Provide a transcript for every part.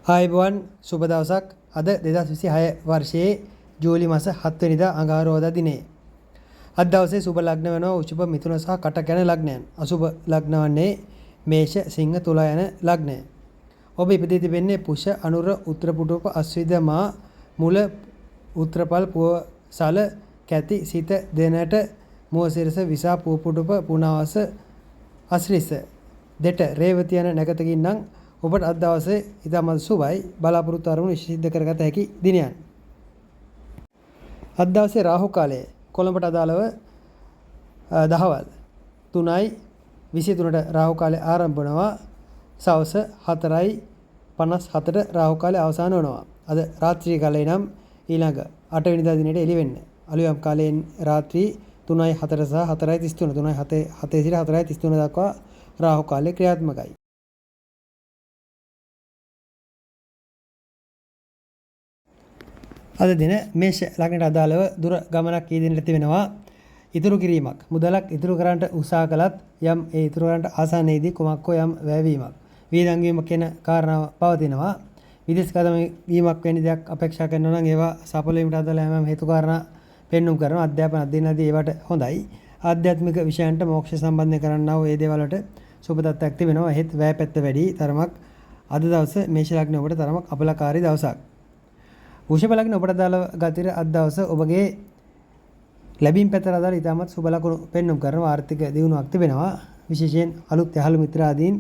ආයුබෝවන් සුබ දවසක්. අද 2026 වර්ෂයේ ජූලි මාස 7 වෙනිදා අඟහරුවාදා දිනේ. අද දවසේ සුබ ලග්න වෙනවා උචුබ මිථුන සහ කටක යන ලග්නයන්. අසුබ ලග්න වන්නේ මේෂ සිංහ තුලා යන ලග්නය. ඔබ ඉපදී තිබෙන්නේ පුෂ අනුර උත්තර පුටුවප අස්විද මා මුල උත්‍රපල් පුව සල කැති සිත දෙනට මුව සිරස විසා පුව පුටුවප පුනාවස අස්රිස දෙට රේවති යන නැකතකින් නම් ඔබට අද දවසේ ඉතාමත් සුබයි බලාපොරොත්තු අරමුණු සිද්ධ කරගත හැකි දිනයන්. අද දවසේ රාහු කාලය කොළඹට අදාළව දහවල් 3:23ට රාහු කාලය ආරම්භ වෙනවා. සවස් 4:57ට රාහු කාලය අවසන් වෙනවා. අද රාත්‍රී කාලේ නම් ඊළඟ 8 වෙනිදා දිනේට එළි වෙන්නේ. අලුයම් කාලයෙන් රාත්‍රී 3:04 සහ 4:33 3:07 සිට 4:33 දක්වා රාහු කාලය ක්‍රියාත්මකයි. අද දින මේෂ ලග්නට අදාළව දුර ගමනක් ඊදිනට තිබෙනවා. ඉතුරු කිරීමක් මුදලක් ඉතුරු කරන්නට උත්සාහ කළත් යම් ඒ ඉතුරු කරන්නට ආසන්නයේදී කුමක් හෝ යම් වැයවීමක් වියදම් වීමක් කියන කාරණාව පවතිනවා. විදේශගත වීමක් වැනි දෙයක් අපේක්ෂා කරනවා නම් ඒවා සඵල වීමට අදාළ යම් හේතු කාරණා පෙන්눔 කරනවා. අධ්‍යාපන අධ්‍යයනදී ඒවට හොඳයි. ආධ්‍යාත්මික විෂයන්ට මොක්ෂ සම්බන්ධ කරන්නා වූ ඒ දේවල් වලට සුබ තත්ත්වයක් තිබෙනවා. එහෙත් වැය පැත්ත වැඩි තරමක් අද දවසේ මේෂ ලග්න ඔබට තරමක් අපලකාරී දවසක්. වෘෂභ ලග්න ඔබට අදාළ ගතිර අද දවස ඔබගේ ලැබීම් පැත්තට අදාළ ඉතාමත් සුබ ලකුණු පෙන්눔 කරනවා. ආර්ථික දියුණුවක් තිබෙනවා. විශේෂයෙන් අලුත් යහළු මිත්‍රාදීන්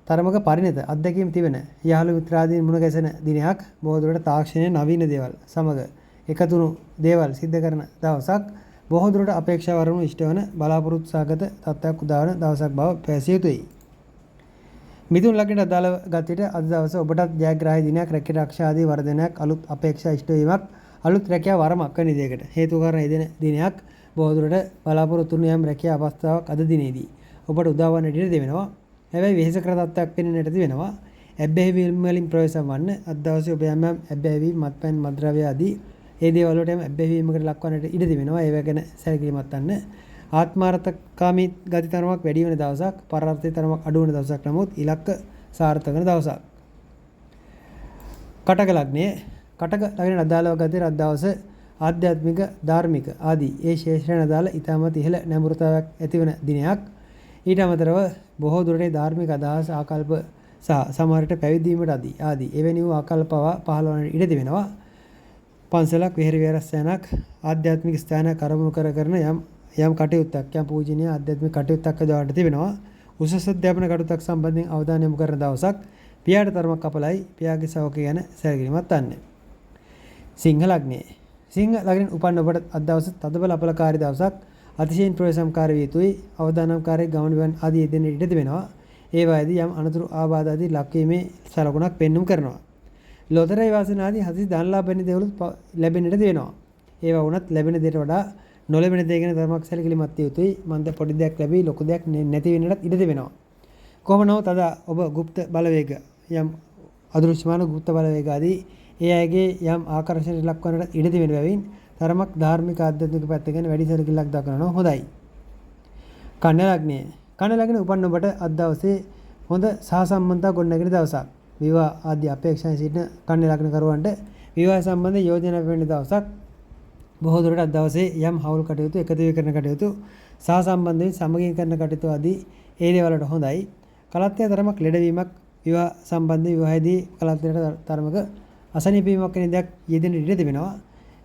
තරමක පරිණත අත්දැකීම් තිබෙන යහළු මිත්‍රාදීන් මුණ ගැසෙන දිනයක්. බොහෝ දුරට තාක්ෂණයේ නවීන දේවල් සමග එකතුණු දේවල් සිද්ධ කරන දවසක්. බොහෝ දුරට අපේක්ෂා වරණු ඉෂ්ට වන බලාපොරොත්තු සහගත තත්ත්වයක් උදාවන දවසක් බව පැවසිය යුතුයි. මිථුන ලග්නට අදාළ ගතියට අද දවසේ ඔබටත් ජයග්‍රාහී දිනයක්. රැකිය ආරක්ෂා ආදී වර්ධනයක් අලුත් අපේක්ෂා ඉෂ්ට වීමක් අලුත් රැකියාව වරමක් වෙන දෙයකට හේතු කාරණා යෙදෙන දිනයක්. බොහෝ දුරට බලාපොරොත්තු වන යම් රැකියා අවස්ථාවක් අද දිනේදී ඔබට උදා වන ඉඩ දෙවෙනවා. හැබැයි වෙහෙසකර තත්ත්වයක් පෙනෙන්නට තිබෙනවා. ඇබ්බැහි වීම ප්‍රවේශම් වන්න අද දවසේ ඔබ යම් ඇබ්බැහි වීම මත්පැන් මත්ද්‍රව්‍ය ආදී ඒ දේවල් වලට යම් ඇබ්බැහි වීමකට ලක්වන්නට ඉඩ තිබෙනවා. ඒව ගැන සැලකිලිමත් වන්න. ආත්මාර්ථකාමී ගති තරමක් වැඩි වෙන දවසක්. පරාර්ථය තරමක් අඩු වෙන දවසක්. නමුත් ඉලක්ක සාර්ථක වෙන දවසක්. කටක ලග්නයේ කටක ලග්නයට අදාළව ගතිය අද දවසේ ආධ්‍යාත්මික ධාර්මික ආදී ඒ ශේෂ්ත්‍රයන් අදාළ ඉතාමත් ඉහළ නැඹුරුතාවයක් ඇතිවන දිනයක්. ඊට අමතරව බොහෝ දුරට ධාර්මික අදහස් ආකල්ප සහ සමහරට පැවිදීමට ආදී එවැනි වූ ආකල්පව පහළ වන ඉඩ තිබෙනවා. පන්සලක් විහෙර විහාරස්ථානක් ආධ්‍යාත්මික ස්ථානයක් අරමුණු කරන යම් කටයුත්තක් යම් පූජනීය ආධ්‍යාත්මික කටයුත්තක් අදවන්න තිබෙනවා. උසස් අධ්‍යාපන කටයුත්තක් සම්බන්ධයෙන් අවධානය යොමු කරන දවසක්. පියාට තරමක් අපලයි. පියාගේ සෞඛ්‍ය ගැන සැලකිලිමත් වන්න. සිංහ ලග්නයේ සිංහ ලග්නෙන් උපන්න ඔබට අද දවසේ තදබල අපලකාරී දවසක්. අතිශයින් ප්‍රවේශම්කාරී වී යුතුයි. අවදානම්කාරී ගමන වන් ආදී දෙන්න ඉඩ තිබෙනවා. ඒ වගේදී යම් අනතුරු ආබාධ ආදී ලක්වීමේ සලකුණක් පෙන්눔 කරනවා. ලොතරැයි වාසන ආදී හදිසි ධන ලාභ වෙන දේවලුත් ලැබෙන්නට තියෙනවා. ඒවා වුණත් ලැබෙන දේට වඩා නොලැබෙන දේ ගැන තරමක් සැලකිලිමත් විය යුතුයි. මන්ද පොඩි දෙයක් ලැබී ලොකු දෙයක් නැති වෙන්නටත් ඉඩ තිබෙනවා. කොහොම නමුත් අද ඔබ গুপ্ত බලවේග යම් අදෘශ්‍යමාන গুপ্ত බලවේග ආදී ඒ අයගේ යම් ආකර්ෂණයට ලක්වන්නට ඉඩ තිබෙන බැවින් තරමක් ධාර්මික ආධ්‍යාත්මික පැත්ත ගැන වැඩි සැලකිල්ලක් දක්වනවා හොඳයි. කන්‍යා ලග්නය කන්‍යා ලග්නේ උපන්න ඔබට අද දවසේ හොඳ සහසම්බන්ධතා ගොඩනැගෙන දවසක්. විවාහ ආදී අපේක්ෂාවෙන් සිටින කන්‍යා ලග්න කරුවන්ට විවාහ සම්බන්ධ යෝජනා වෙන දවසක්. බොහෝ දුරට අද දවසේ යම් හවුල් කටයුතු එකතු කරන කටයුතු සහසම්බන්ධයෙන් සමගින් කරන කටයුතු ආදී ඒ දේවල්වලට හොඳයි. කලත්වය තරමක් ලෙඩවීමක් විවාහ සම්බන්ධ විවාහයේදී කලත්වයට තරමක අසනීප වීමක් වෙන දෙයක් යෙදෙන ඉඩ තිබෙනවා.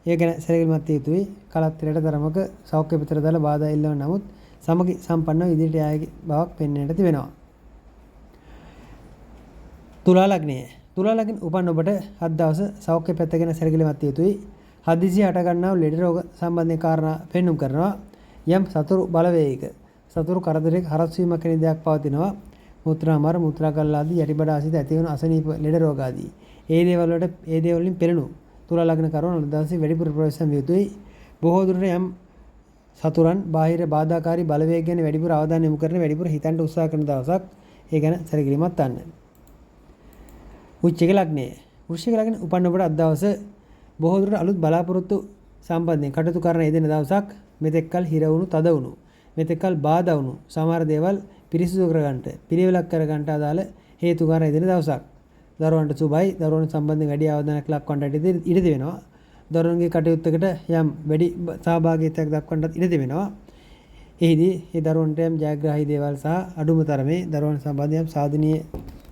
ඒ ගැන සැලකිලිමත් විය යුතුයි. කලත්වයට තරමක සෞඛ්‍ය පිටර දාලා බාධා ඉල්ලන නමුත් සමගි සම්පන්නව ඉදිරියට යාගේ බවක් පෙන්වන්නට තිබෙනවා. තුලා ලග්න උපන්න ඔබට අද දවසේ සෞඛ්‍ය පැත්ත ගැන සැලකිලිමත් විය යුතුයි. හදිසි හට ගන්නා ලෙඩ රෝග සම්බන්ධ කාරණා පෙන්눔 කරනවා. යම් සතුරු බලවේගයක සතුරු කරදරයක හරස් වීමක් වෙන දෙයක් පවතිනවා. මුත්‍රා මර මුත්‍රා කල්ල ආදී යටිබඩ ආසිත ඇති වෙන අසනීප ලෙඩ රෝග ආදී ඒ දේවල් වලින් පෙළෙනු තුලා ලග්න කරුවන් අද දවසේ වැඩිපුර ප්‍රවේශම් විය යුතුයි. බොහෝ දුරට යම් සතුරන් බාහිර බාධාකාරී බලවේග ගැන වැඩිපුර අවධානය යොමු කරන වැඩිපුර හිතන්න උත්සාහ කරන දවසක්. ඒ ගැන සැලකිලිමත් වන්න. වෘශ්චික ලග්නේ උපන්න ඔබට අද දවසේ බොහෝ දුරට අලුත් බලාපොරොත්තු සම්බන්ධයෙන් කටයුතු කරන යෙදෙන දවසක්. මෙතෙක්කල් හිර වුණු තද වුණු මෙතෙක්කල් බාධා වුණු සමහර දේවල් පිරිසිදු කරගන්නට පිළිවෙලක් කරගන්නට අදාළ හේතු කාරණා යෙදෙන දවසක්. දරුවන්ට සුබයි. දරුවන් සම්බන්ධයෙන් වැඩි අවධානයක් ලක්වන්නට ඉඩ තිබෙනවා. දරුවන්ගේ කටයුත්තකට යම් වැඩි සහභාගීත්වයක් දක්වන්නට ඉඩ තිබෙනවා. එහිදී ඒ දරුවන්ට යම් ජයග්‍රාහී දේවල් සහ අඩුම තරමේ දරුවන් සම්බන්ධයෙන් සාධනීය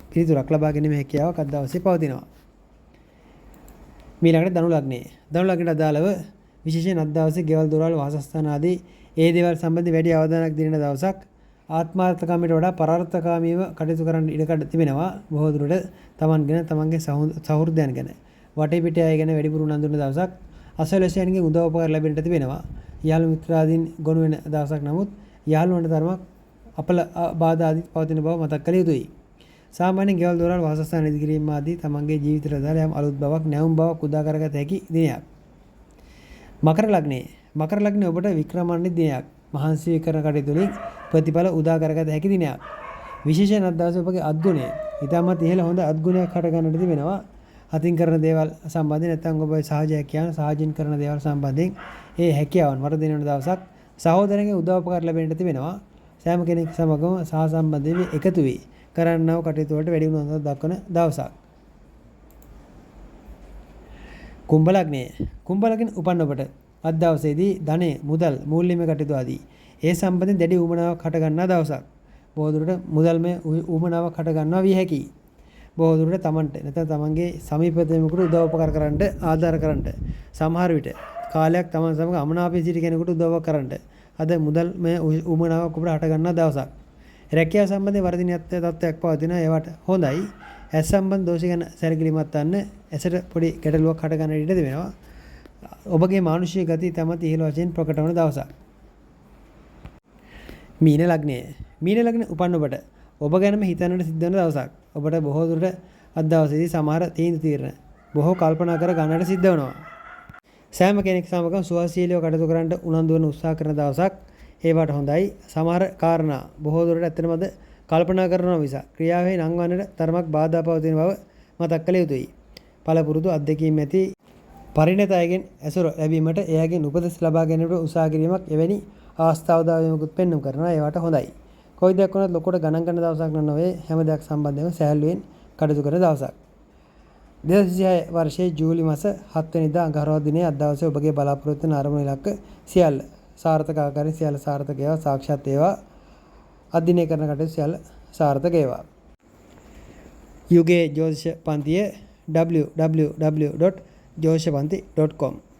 පිළිතුරක් ලබා ගැනීමේ හැකියාවක් අද දවසේ පවතිනවා. මීළඟට ධනු ලග්නය. ධනු ලග්නයට අදාළව විශේෂයෙන් අද දවසේ ගෙවල් දොරවල් වාසස්ථාන ආදී ඒ දේවල් සම්බන්ධ වැඩි අවධානයක් දෙන දවසක්. ආත්මාර්ථකාමීට වඩා පරාර්ථකාමීව කටයුතු කරන්න ඉඩකඩ තිබෙනවා. බොහෝ දුරට තමන් ගැන තමන්ගේ සහෘදයන් ගැන වටේ පිටේ අය ගැන වැඩිපුර උනන්දු වෙන දවසක්. අසවැසියන්ගෙන් උදව් උපකාර ලැබෙන්නට තිබෙනවා. යාළු මිත්‍රාදීන් ගොනු වෙන දවසක්. නමුත් යාළුවන්ට තරමක් අපල බාධා ආදී පවතින බව මතක් කළ යුතුයි. සාමාන්‍යයෙන් ගෙවල් දොරවල් වාසස්ථාන ඉදිකිරීම ආදී තමන්ගේ ජීවිතයට දාලා යම් අලුත් බවක් නැවුම් බවක් උදා කරගත හැකි දිනයක්. මකර ලග්නය. මකර ලග්නය ඔබට වික්‍රමණ්ඩ දිනයක්. මහන්සි කරන කටයුතු වලින් ප්‍රතිඵල උදා කරගත හැකි දිනයක්. විශේෂයෙන් අද දවසේ ඔබගේ අත්ගුණය ඊටමත් ඉහළ හොඳ අත්ගුණයක් හට ගන්නට තිබෙනවා. අතින් කරන දේවල් සම්බන්ධයෙන් නැත්නම් ඔබ සහජයක් කියන සහජින් කරන දේවල් සම්බන්ධයෙන් ඒ හැකියාවන් වර්ධනය වෙන දවසක්. සහෝදරයන්ගේ උදව් උපකාර ලැබෙන්නට තිබෙනවා. සෑම කෙනෙක් සමගම සහසම්බන්ධ වෙ එකතු වී කරන්නව කටයුතු වලට වැඩි උනන්දුවක් දක්වන දවසක්. කුම්භ ලග්නය. කුම්භ ලග්න උපන්න ඔබට අද දවසේදී ධනෙ, මුදල්, මූල්‍යමය කටයුතු ආදී ඒ සම්බන්ධයෙන් දැඩි උවමනාවක් හට ගන්නා දවසක්. බොහෝ දුරට මුදල්මය උවමනාවක් හට ගන්නවා විය හැකියි. බොහෝ දුරට තමන්ට නැත්නම් තමන්ගේ සමීපතමෙකුට උදව් උපකාර කරන්න, ආධාර කරන්න, සමහර විට කාලයක් තමන් සමග අමනාපී සිටි කෙනෙකුට උදව්වක් කරන්න අද මුදල්මය උවමනාවක් ඔබට හට ගන්නා දවසක්. රැකියාව සම්බන්ධයෙන් වර්ධනීය තත්ත්වයක් පවතින ඒවට හොඳයි. ඇස් සම්බන්ධ දෝෂ ගැන සැලකිලිමත් වන්න. ඇසට පොඩි ගැටලුවක් හට ගන්න ඉඩ තිබෙනවා. ඔබගේ මානුෂික ගති තමත් ඉහළ වශයෙන් ප්‍රකට වන දවසක්. මීන ලග්නය. මීන ලග්න උපන්න ඔබට ඔබ ගැනම හිතන්නට සිද්ධ වෙන දවසක්. ඔබට බොහෝ දුරට අද දවසේදී සමහර තීන්දුව බොහෝ කල්පනා කර ගන්නට සිද්ධ වෙනවා. සෑම කෙනෙක් සමගම සුවශීලීව කටයුතු කරන්න උනන්දු වෙන උත්සාහ කරන දවසක්. ඒවට හොඳයි. සමහර කාරණා බොහෝ දුරට ඇත්තටමද කල්පනා කරනවා මිස ක්‍රියාවේ නංවන්නට තරමක් බාධා පවතින බව මතක් කළ යුතුයි. පළපුරුදු අත්දැකීම් ඇති පරිණත අයගෙන් ඇසුර ලැබීමට එයාගෙන් උපදෙස් ලබා ගැනීමට උත්සාහ කිරීමක් එවැනි අවස්ථාවදායමකුත් පෙන්වුම් කරනවා. ඒවට හොඳයි. කොයි දෙයක් වුණත් ලොකුට ගණන් ගන්න දවසක් නොවේ. හැම දෙයක් සම්බන්ධව සෑහලුවෙන් කටයුතු කරන දවසක්. 2026 වර්ෂයේ ජූලි මාස 7 වෙනිදා අඟහරුවා දිනේ අද දවසේ ඔබගේ බලාපොරොත්තු වන අරමුණු ඉලක්ක සියල්ල සාර්ථක ආකාරයෙන් සියල්ල සාර්ථක ඒවා සාක්ෂාත් ඒවා අධ්‍යයනය කරන කටයුතු සියල්ල සාර්ථක ඒවා. යුගයේ ජ්‍යොතිෂ පන්තිය www.jyotishapanthi.com